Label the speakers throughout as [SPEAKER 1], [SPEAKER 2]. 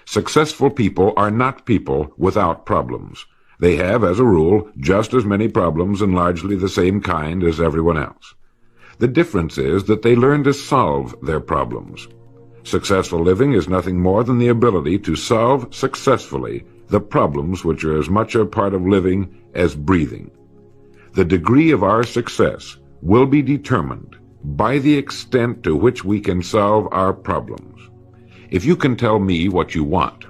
[SPEAKER 1] Successful people are not people without problems. They have, as a rule, just as many problems and largely the same kind as everyone else. The difference is that they learn to solve their problems. Successful living is nothing more than the ability to solve successfully the problems which are as much a part of living as breathing. The degree of our success will be determined by the extent to which we can solve our problems. If you can tell me what you want,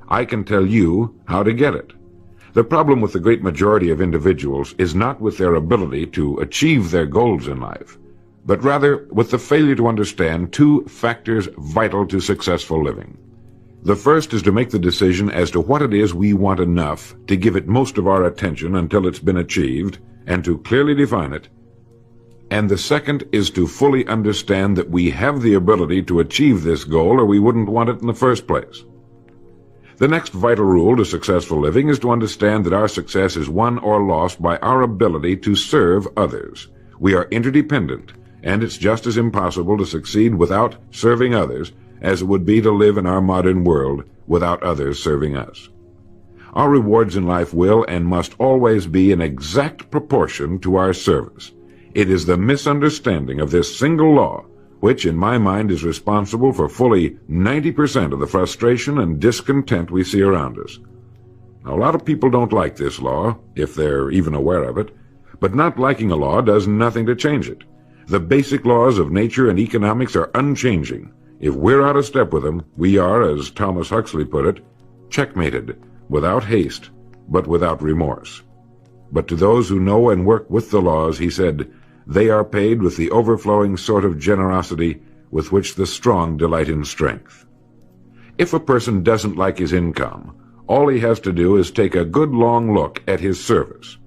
[SPEAKER 1] I can tell you how to get it. The problem with the great majority of individuals is not with their ability to achieve their goals in life, but rather with the failure to understand two factors vital to successful living. The first is to make the decision as to what it is we want enough to give it most of our attention until it's been achieved, and to clearly define it. And the second is to fully understand that we have the ability to achieve this goal, or we wouldn't want it in the first place. The next vital rule to successful living is to understand that our success is won or lost by our ability to serve others. We are interdependent, and it's just as impossible to succeed without serving others as it would be to live in our modern world without others serving us. Our rewards in life will and must always be in exact proportion to our service. It is the misunderstanding of this single law which, in my mind, is responsible for fully 90% of the frustration and discontent we see around us. Now, a lot of people don't like this law, if they're even aware of it, but not liking a law does nothing to change it. The basic laws of nature and economics are unchanging. If we're out of step with them, we are, as Thomas Huxley put it, checkmated, without haste, but without remorse. But to those who know and work with the laws, he said, they are paid with the overflowing sort of generosity with which the strong delight in strength. If a person doesn't like his income, all he has to do is take a good long look at his service.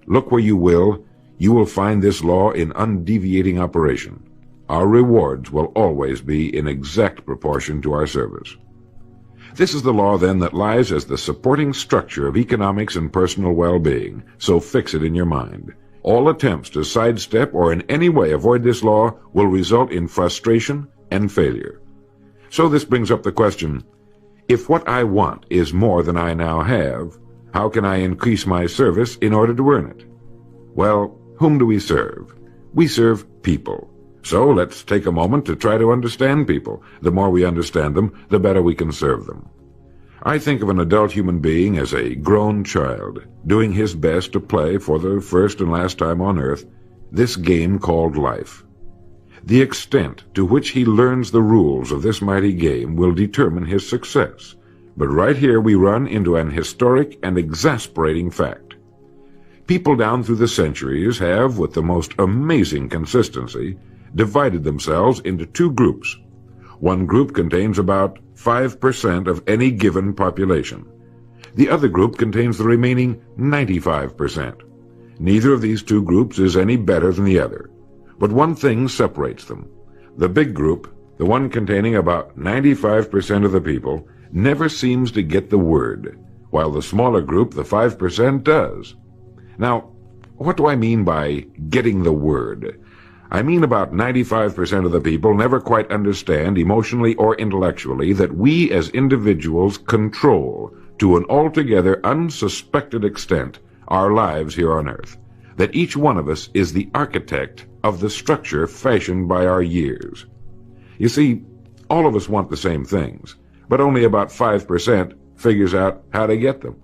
[SPEAKER 1] Look where you will find this law in undeviating operation. Our rewards will always be in exact proportion to our service. This is the law, then, that lies as the supporting structure of economics and personal well-being, so fix it in your mind. All attempts to sidestep or in any way avoid this law will result in frustration and failure. So this brings up the question, if what I want is more than I now have, how can I increase my service in order to earn it? Well, whom do we serve? We serve people. So let's take a moment to try to understand people. The more we understand them, the better we can serve them. I think of an adult human being as a grown child, doing his best to play for the first and last time on earth this game called life. The extent to which he learns the rules of this mighty game will determine his success. But right here we run into an historic and exasperating fact. People down through the centuries have, with the most amazing consistency, divided themselves into two groups. One group contains about 5% of any given population. The other group contains the remaining 95%. Neither of these two groups is any better than the other. But one thing separates them. The big group, the one containing about 95% of the people, never seems to get the word, while the smaller group, the 5%, does. Now, what do I mean by getting the word? I mean about 95% of the people never quite understand, emotionally or intellectually, that we as individuals control, to an altogether unsuspected extent, our lives here on earth. That each one of us is the architect of the structure fashioned by our years. You see, all of us want the same things, but only about 5% figures out how to get them.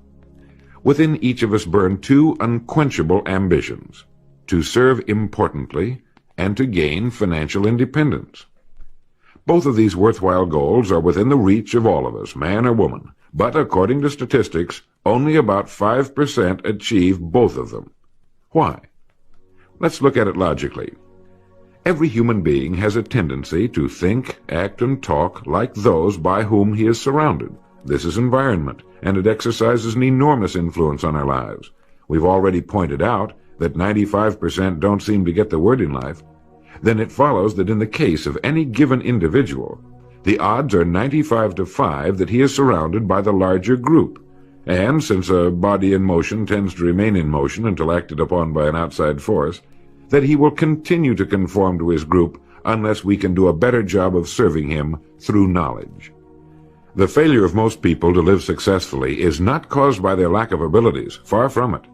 [SPEAKER 1] Within each of us burn two unquenchable ambitions: to serve importantly and to gain financial independence. Both of these worthwhile goals are within the reach of all of us, man or woman, but according to statistics, only about 5% achieve both of them. Why? Let's look at it logically. Every human being has a tendency to think, act, and talk like those by whom he is surrounded. This is environment, and it exercises an enormous influence on our lives. We've already pointed out that 95% don't seem to get the word in life. Then it follows that in the case of any given individual, the odds are 95 to 5 that he is surrounded by the larger group. And since a body in motion tends to remain in motion until acted upon by an outside force, that he will continue to conform to his group unless we can do a better job of serving him through knowledge. The failure of most people to live successfully is not caused by their lack of abilities, far from it,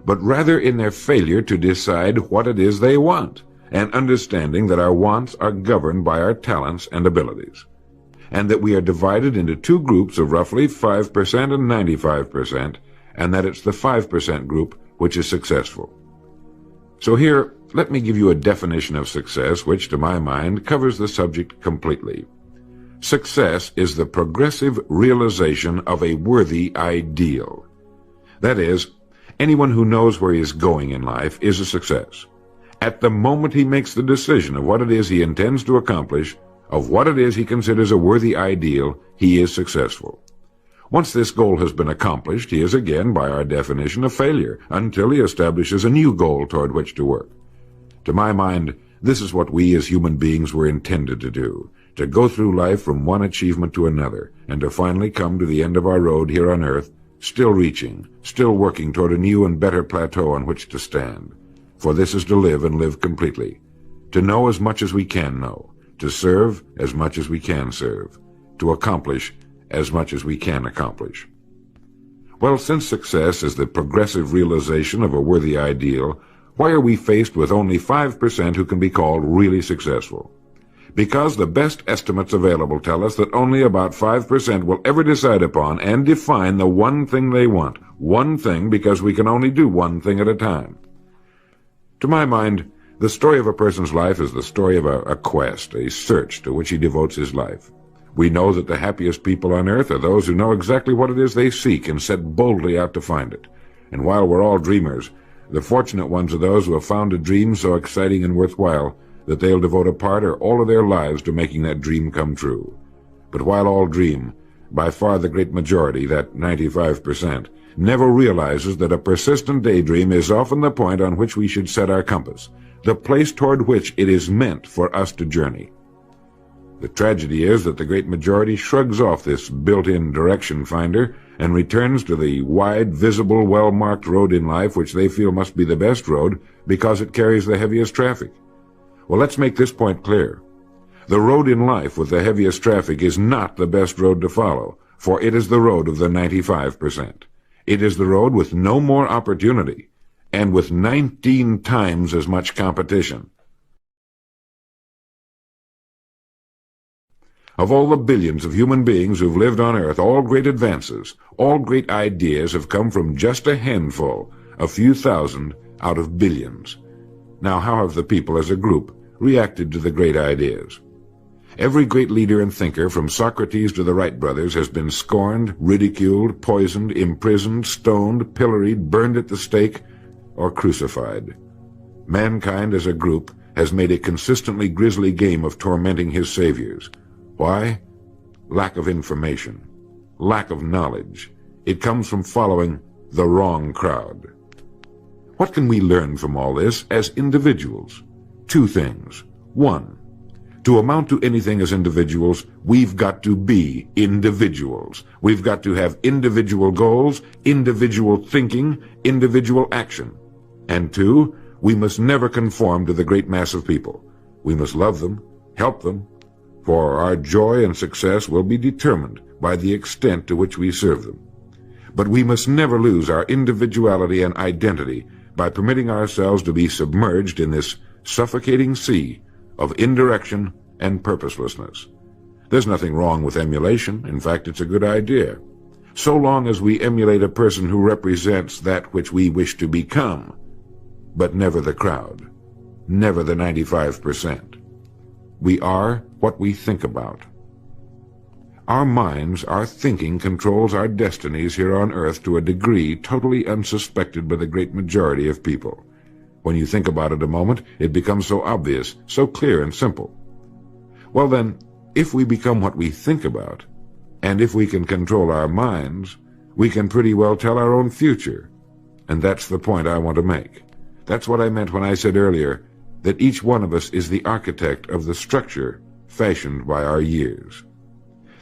[SPEAKER 1] but rather in their failure to decide what it is they want, and understanding that our wants are governed by our talents and abilities, and that we are divided into two groups of roughly 5% and 95%, and that it's the 5% group which is successful. So here, let me give you a definition of success which, to my mind, covers the subject completely. Success is the progressive realization of a worthy ideal. That is, anyone who knows where he is going in life is a success. At the moment he makes the decision of what it is he intends to accomplish, of what it is he considers a worthy ideal, he is successful. Once this goal has been accomplished, he is again, by our definition, a failure, until he establishes a new goal toward which to work. To my mind, this is what we as human beings were intended to do, to go through life from one achievement to another, and to finally come to the end of our road here on earth, still reaching, still working toward a new and better plateau on which to stand. For this is to live and live completely, to know as much as we can know, to serve as much as we can serve, to accomplish as much as we can accomplish. Well, since success is the progressive realization of a worthy ideal, why are we faced with only 5% who can be called really successful? Because the best estimates available tell us that only about 5% will ever decide upon and define the one thing they want, one thing because we can only do one thing at a time. To my mind, the story of a person's life is the story of a quest, a search to which he devotes his life. We know that the happiest people on earth are those who know exactly what it is they seek and set boldly out to find it. And while we're all dreamers, the fortunate ones are those who have found a dream so exciting and worthwhile that they'll devote a part or all of their lives to making that dream come true. But while all dream, by far the great majority, that 95%, never realizes that a persistent daydream is often the point on which we should set our compass, the place toward which it is meant for us to journey. The tragedy is that the great majority shrugs off this built-in direction finder and returns to the wide, visible, well-marked road in life which they feel must be the best road because it carries the heaviest traffic. Well, let's make this point clear. The road in life with the heaviest traffic is not the best road to follow, for it is the road of the 95%. It is the road with no more opportunity, and with 19 times as much competition. Of all the billions of human beings who've lived on Earth, all great advances, all great ideas have come from just a handful, a few thousand out of billions. Now, how have the people as a group reacted to the great ideas? Every great leader and thinker, from Socrates to the Wright brothers, has been scorned, ridiculed, poisoned, imprisoned, stoned, pilloried, burned at the stake, or crucified. Mankind as a group has made a consistently grisly game of tormenting his saviors. Why? Lack of information, lack of knowledge. It comes from following the wrong crowd. What can we learn from all this as individuals? Two things. One, to amount to anything as individuals, we've got to be individuals. We've got to have individual goals, individual thinking, individual action. And two, we must never conform to the great mass of people. We must love them, help them, for our joy and success will be determined by the extent to which we serve them. But we must never lose our individuality and identity by permitting ourselves to be submerged in this suffocating sea of indirection and purposelessness. There's nothing wrong with emulation. In fact, it's a good idea, so long as we emulate a person who represents that which we wish to become, but never the crowd, never the 95%. We are what we think about. Our minds, our thinking controls our destinies here on earth to a degree totally unsuspected by the great majority of people. When you think about it a moment, it becomes so obvious, so clear and simple. Well then, if we become what we think about, and if we can control our minds, we can pretty well tell our own future. And that's the point I want to make. That's what I meant when I said earlier that each one of us is the architect of the structure fashioned by our years.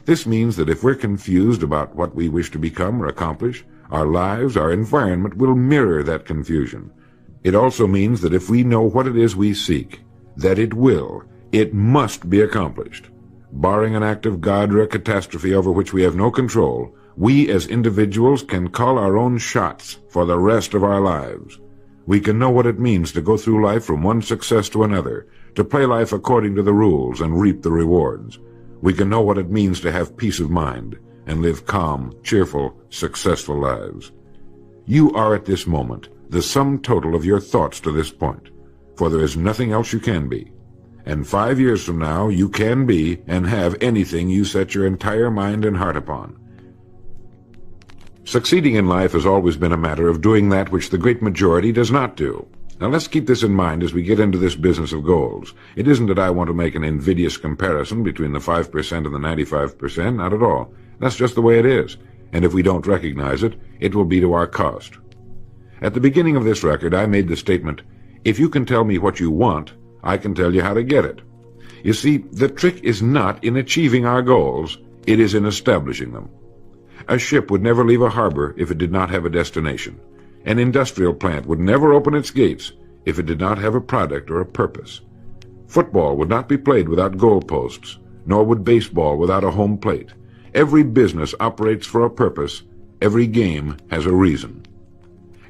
[SPEAKER 1] This means that if we're confused about what we wish to become or accomplish, our lives, our environment will mirror that confusion. It also means that if we know what it is we seek, that it must be accomplished. barring an act of God or a catastrophe over which we have no control, we as individuals can call our own shots for the rest of our lives. We can know what it means to go through life from one success to another, to play life according to the rules and reap the rewards. We can know what it means to have peace of mind and live calm, cheerful, successful lives. You are at this moment the sum total of your thoughts to this point, for there is nothing else you can be. And 5 years from now, you can be and have anything you set your entire mind and heart upon. Succeeding in life has always been a matter of doing that which the great majority does not do. Now let's keep this in mind as we get into this business of goals. It isn't that I want to make an invidious comparison between the 5% and the 95%, not at all. That's just the way it is. And if we don't recognize it, it will be to our cost. At the beginning of this record, I made the statement, if you can tell me what you want, I can tell you how to get it. You see, the trick is not in achieving our goals, it is in establishing them. A ship would never leave a harbor if it did not have a destination. An industrial plant would never open its gates if it did not have a product or a purpose. Football would not be played without goalposts, nor would baseball without a home plate. Every business operates for a purpose. Every game has a reason.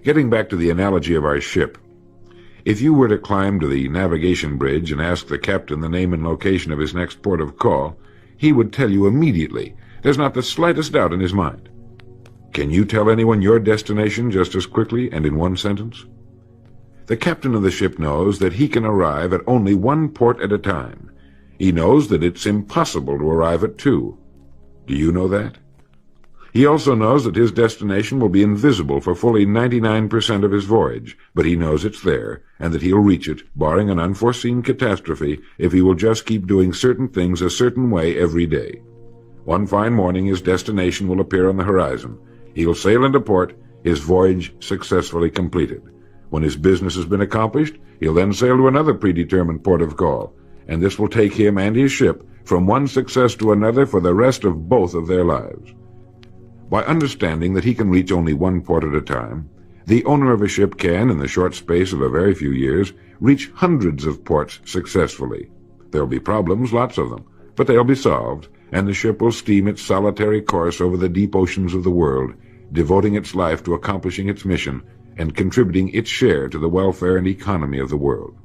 [SPEAKER 1] Getting back to the analogy of our ship, if you were to climb to the navigation bridge and ask the captain the name and location of his next port of call, he would tell you immediately. There's not the slightest doubt in his mind. Can you tell anyone your destination just as quickly and in one sentence? The captain of the ship knows that he can arrive at only one port at a time. He knows that it's impossible to arrive at two. Do you know that? He also knows that his destination will be invisible for fully 99% of his voyage, but he knows it's there, and that he'll reach it, barring an unforeseen catastrophe, if he will just keep doing certain things a certain way every day. One fine morning his destination will appear on the horizon. He'll sail into port, his voyage successfully completed. When his business has been accomplished, he'll then sail to another predetermined port of call, and this will take him and his ship from one success to another for the rest of both of their lives. By understanding that he can reach only one port at a time, the owner of a ship can, in the short space of a very few years, reach hundreds of ports successfully. There'll be problems, lots of them, but they'll be solved, and the ship will steam its solitary course over the deep oceans of the world, devoting its life to accomplishing its mission and contributing its share to the welfare and economy of the world.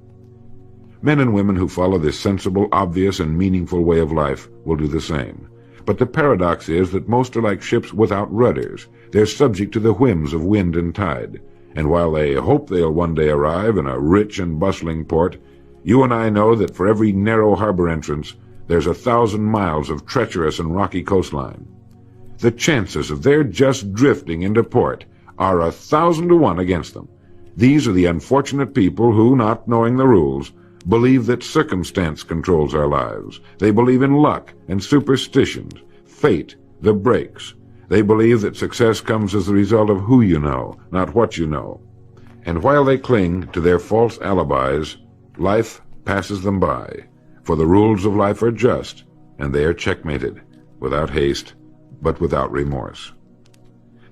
[SPEAKER 1] Men and women who follow this sensible, obvious, and meaningful way of life will do the same. But the paradox is that most are like ships without rudders. They're subject to the whims of wind and tide. And while they hope they'll one day arrive in a rich and bustling port, you and I know that for every narrow harbor entrance, there's 1,000 miles of treacherous and rocky coastline. The chances of their just drifting into port are 1,000 to 1 against them. These are the unfortunate people who, not knowing the rules, believe that circumstance controls our lives. They believe in luck and superstitions, fate, the breaks. They believe that success comes as the result of who you know, not what you know. And while they cling to their false alibis, life passes them by. For the rules of life are just, and they are checkmated, without haste, but without remorse.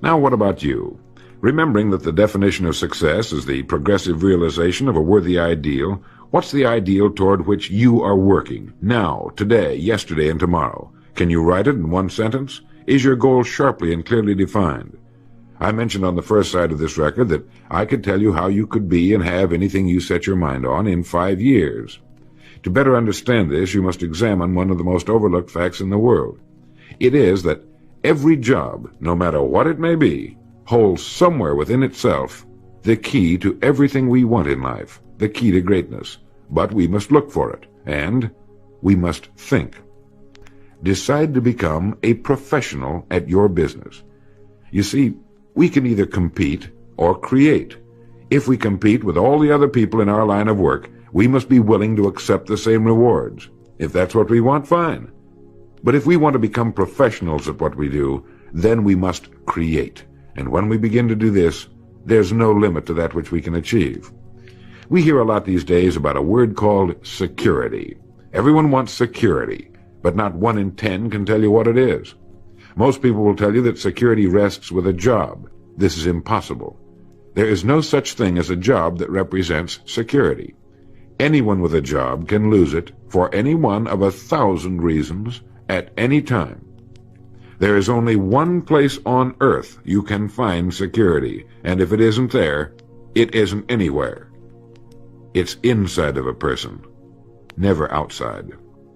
[SPEAKER 1] Now what about you? Remembering that the definition of success is the progressive realization of a worthy ideal, what's the ideal toward which you are working, now, today, yesterday, and tomorrow? Can you write it in one sentence? Is your goal sharply and clearly defined? I mentioned on the first side of this record that I could tell you how you could be and have anything you set your mind on in 5 years. To better understand this, you must examine one of the most overlooked facts in the world. It is that every job, no matter what it may be, holds somewhere within itself the key to everything we want in life, the key to greatness. But we must look for it, and we must think. Decide to become a professional at your business. You see, we can either compete or create. If we compete with all the other people in our line of work, we must be willing to accept the same rewards. If that's what we want, fine. But if we want to become professionals at what we do, then we must create. And when we begin to do this, there's no limit to that which we can achieve. We hear a lot these days about a word called security. Everyone wants security, but not 1 in 10 can tell you what it is. Most people will tell you that security rests with a job. This is impossible. There is no such thing as a job that represents security. Anyone with a job can lose it for any one of 1,000 reasons at any time. There is only one place on earth you can find security, and if it isn't there, it isn't anywhere. It's inside of a person, never outside.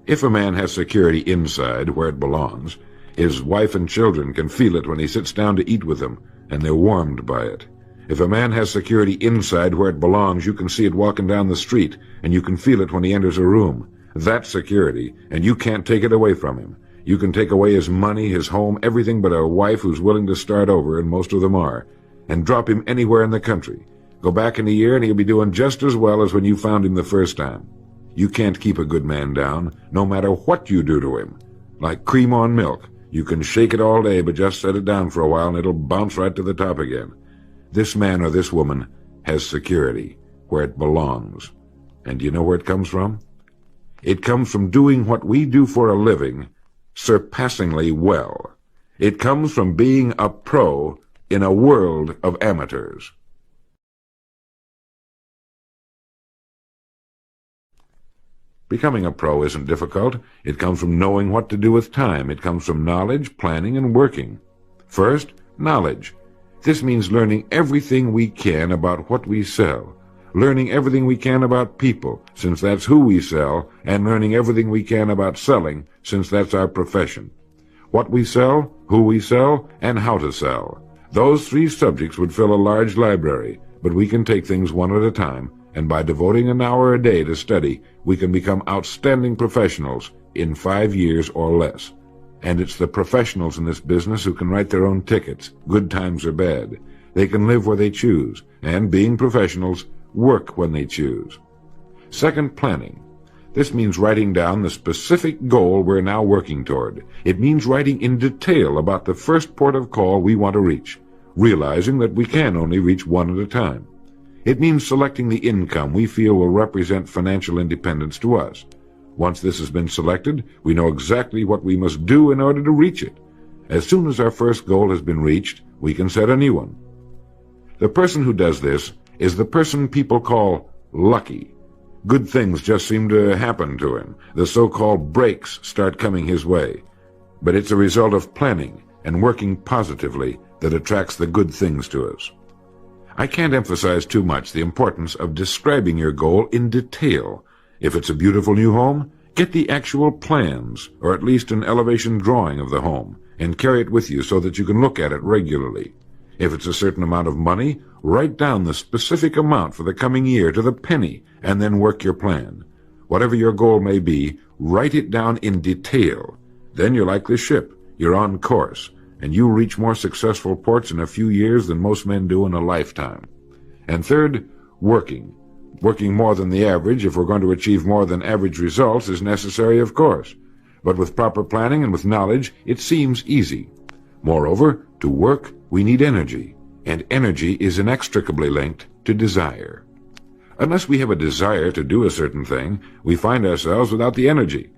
[SPEAKER 1] If a man has security inside, where it belongs, his wife and children can feel it when he sits down to eat with them, and they're warmed by it. If a man has security inside where it belongs, you can see it walking down the street, and you can feel it when he enters a room. That's security, and you can't take it away from him. You can take away his money, his home, everything but a wife who's willing to start over, and most of them are, and drop him anywhere in the country. Go back in a year, and he'll be doing just as well as when you found him the first time. You can't keep a good man down, no matter what you do to him. Like cream on milk. You can shake it all day, but just set it down for a while, and it'll bounce right to the top again. This man or this woman has security, where it belongs. And do you know where it comes from? It comes from doing what we do for a living surpassingly well. It comes from being a pro in a world of amateurs. Becoming a pro isn't difficult. It comes from knowing what to do with time. It comes from knowledge, planning, and working. First, knowledge. This means learning everything we can about what we sell, learning everything we can about people, since that's who we sell, and learning everything we can about selling, since that's our profession. What we sell, who we sell, and how to sell. Those 3 subjects would fill a large library, but we can take things one at a time, and by devoting an hour a day to study, we can become outstanding professionals in 5 years or less. And it's the professionals in this business who can write their own tickets, good times or bad. They can live where they choose, and being professionals, work when they choose. Second, planning. This means writing down the specific goal we're now working toward. It means writing in detail about the first port of call we want to reach, realizing that we can only reach one at a time. It means selecting the income we feel will represent financial independence to us. Once this has been selected, we know exactly what we must do in order to reach it. As soon as our first goal has been reached, we can set a new one. The person who does this is the person people call lucky. Good things just seem to happen to him. The so-called breaks start coming his way. But it's a result of planning and working positively that attracts the good things to us. I can't emphasize too much the importance of describing your goal in detail. If it's a beautiful new home, get the actual plans, or at least an elevation drawing of the home, and carry it with you so that you can look at it regularly. If it's a certain amount of money, write down the specific amount for the coming year to the penny, and then work your plan. Whatever your goal may be, write it down in detail. Then you're like the ship. You're on course, and you reach more successful ports in a few years than most men do in a lifetime. And third, working. Working more than the average, if we're going to achieve more than average results, is necessary, of course. But with proper planning and with knowledge, it seems easy. Moreover, to work, we need energy, and energy is inextricably linked to desire. Unless we have a desire to do a certain thing, we find ourselves without the energy.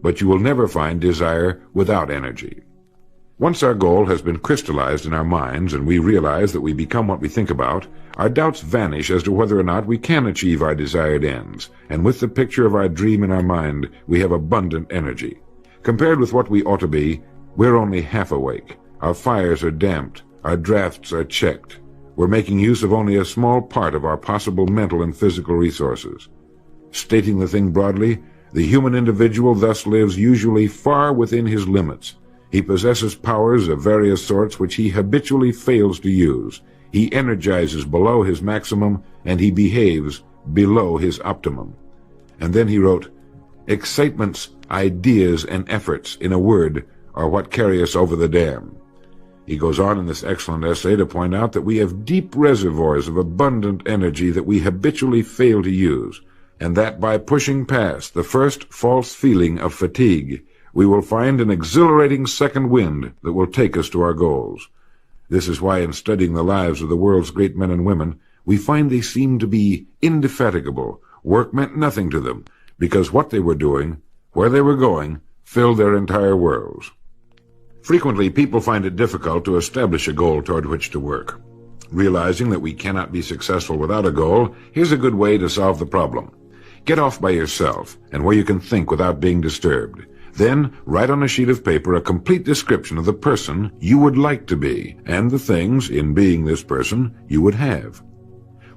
[SPEAKER 1] But you will never find desire without energy. Once our goal has been crystallized in our minds and we realize that we become what we think about, our doubts vanish as to whether or not we can achieve our desired ends, and with the picture of our dream in our mind, we have abundant energy. Compared with what we ought to be, we're only half awake. Our fires are damped, our drafts are checked. We're making use of only a small part of our possible mental and physical resources. Stating the thing broadly, the human individual thus lives usually far within his limits. He possesses powers of various sorts which he habitually fails to use. He energizes below his maximum, and he behaves below his optimum. And then he wrote, "Excitements, ideas, and efforts, in a word, are what carry us over the dam." He goes on in this excellent essay to point out that we have deep reservoirs of abundant energy that we habitually fail to use, and that by pushing past the first false feeling of fatigue, we will find an exhilarating second wind that will take us to our goals. This is why in studying the lives of the world's great men and women, we find they seemed to be indefatigable. Work meant nothing to them, because what they were doing, where they were going, filled their entire worlds. Frequently, people find it difficult to establish a goal toward which to work. Realizing that we cannot be successful without a goal, here's a good way to solve the problem. Get off by yourself and where you can think without being disturbed. Then write on a sheet of paper a complete description of the person you would like to be and the things, in being this person, you would have.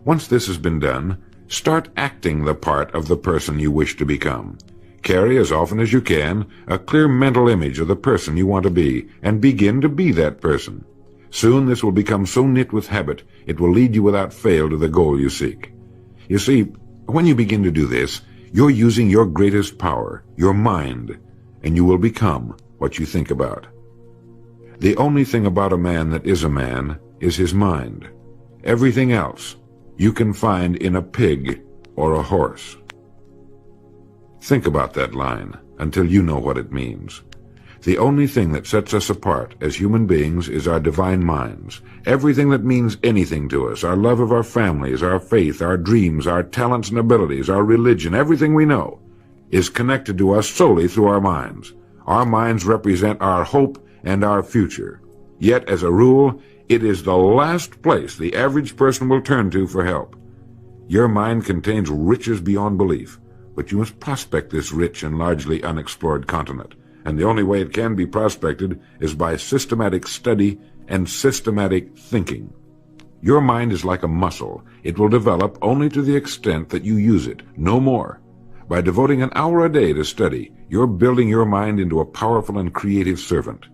[SPEAKER 1] Once this has been done, start acting the part of the person you wish to become. Carry as often as you can a clear mental image of the person you want to be and begin to be that person. Soon this will become so knit with habit it will lead you without fail to the goal you seek. You see, when you begin to do this, you're using your greatest power, your mind, and you will become what you think about. The only thing about a man that is a man is his mind. Everything else you can find in a pig or a horse. Think about that line until you know what it means. The only thing that sets us apart as human beings is our divine minds. Everything that means anything to us, our love of our families, our faith, our dreams, our talents and abilities, our religion, everything we know, is connected to us solely through our minds. Our minds represent our hope and our future. Yet, as a rule, it is the last place the average person will turn to for help. Your mind contains riches beyond belief, but you must prospect this rich and largely unexplored continent. And the only way it can be prospected is by systematic study and systematic thinking. Your mind is like a muscle. It will develop only to the extent that you use it, no more. By devoting an hour a day to study, you're building your mind into a powerful and creative servant.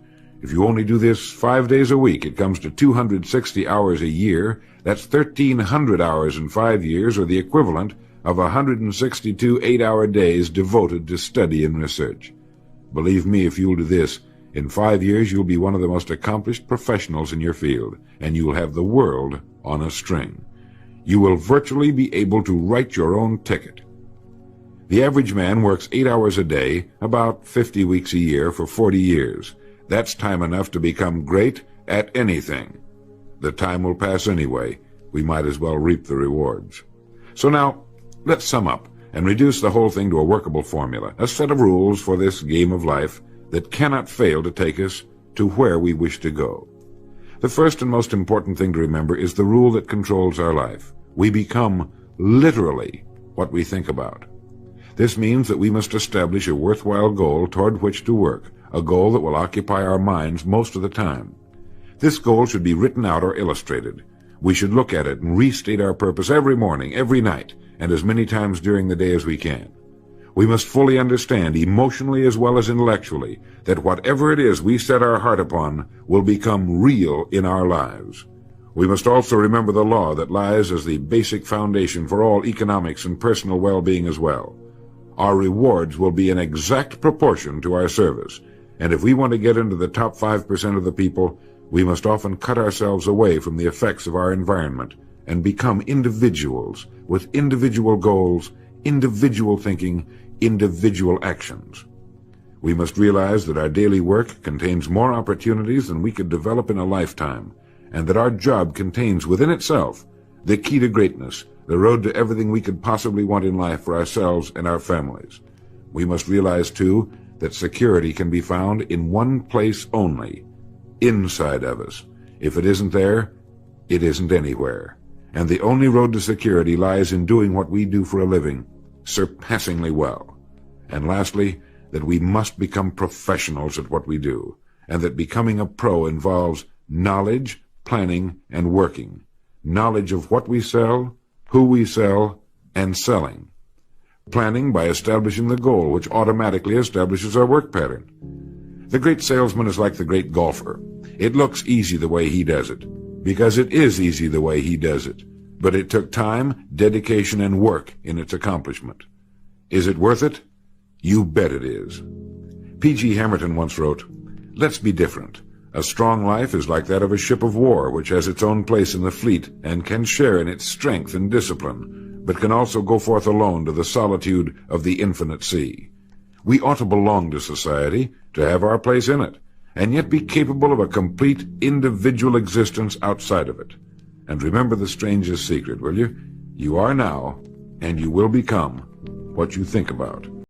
[SPEAKER 1] If you only do this 5 days a week, it comes to 260 hours a year. That's 1,300 hours in 5 years, or the equivalent of 162 8-hour days devoted to study and research. Believe me, if you'll do this, in 5 years you'll be one of the most accomplished professionals in your field, and you'll have the world on a string. You will virtually be able to write your own ticket. The average man works 8 hours a day, about 50 weeks a year, for 40 years. That's time enough to become great at anything. The time will pass anyway. We might as well reap the rewards. So now, let's sum up and reduce the whole thing to a workable formula, a set of rules for this game of life that cannot fail to take us to where we wish to go. The first and most important thing to remember is the rule that controls our life. We become literally what we think about. This means that we must establish a worthwhile goal toward which to work, a goal that will occupy our minds most of the time. This goal should be written out or illustrated. We should look at it and restate our purpose every morning, every night, and as many times during the day as we can. We must fully understand, emotionally as well as intellectually, that whatever it is we set our heart upon will become real in our lives. We must also remember the law that lies as the basic foundation for all economics and personal well-being as well. Our rewards will be in exact proportion to our service, and if we want to get into the top 5% of the people, we must often cut ourselves away from the effects of our environment and become individuals with individual goals, individual thinking, individual actions. We must realize that our daily work contains more opportunities than we could develop in a lifetime, and that our job contains within itself the key to greatness, the road to everything we could possibly want in life for ourselves and our families. We must realize, too, that security can be found in one place only, inside of us. If it isn't there, it isn't anywhere. And the only road to security lies in doing what we do for a living surpassingly well. And lastly, that we must become professionals at what we do, and that becoming a pro involves knowledge, planning, and working. Knowledge of what we sell, who we sell, and selling. Planning by establishing the goal, which automatically establishes our work pattern. The great salesman is like the great golfer. It looks easy the way he does it, because it is easy the way he does it. But it took time, dedication, and work in its accomplishment. Is it worth it? You bet it is. P.G. Hamilton once wrote, "Let's be different. A strong life is like that of a ship of war, which has its own place in the fleet and can share in its strength and discipline, but can also go forth alone to the solitude of the infinite sea. We ought to belong to society, to have our place in it, and yet be capable of a complete individual existence outside of it. And remember the strangest secret, will you? You are now, and you will become, what you think about."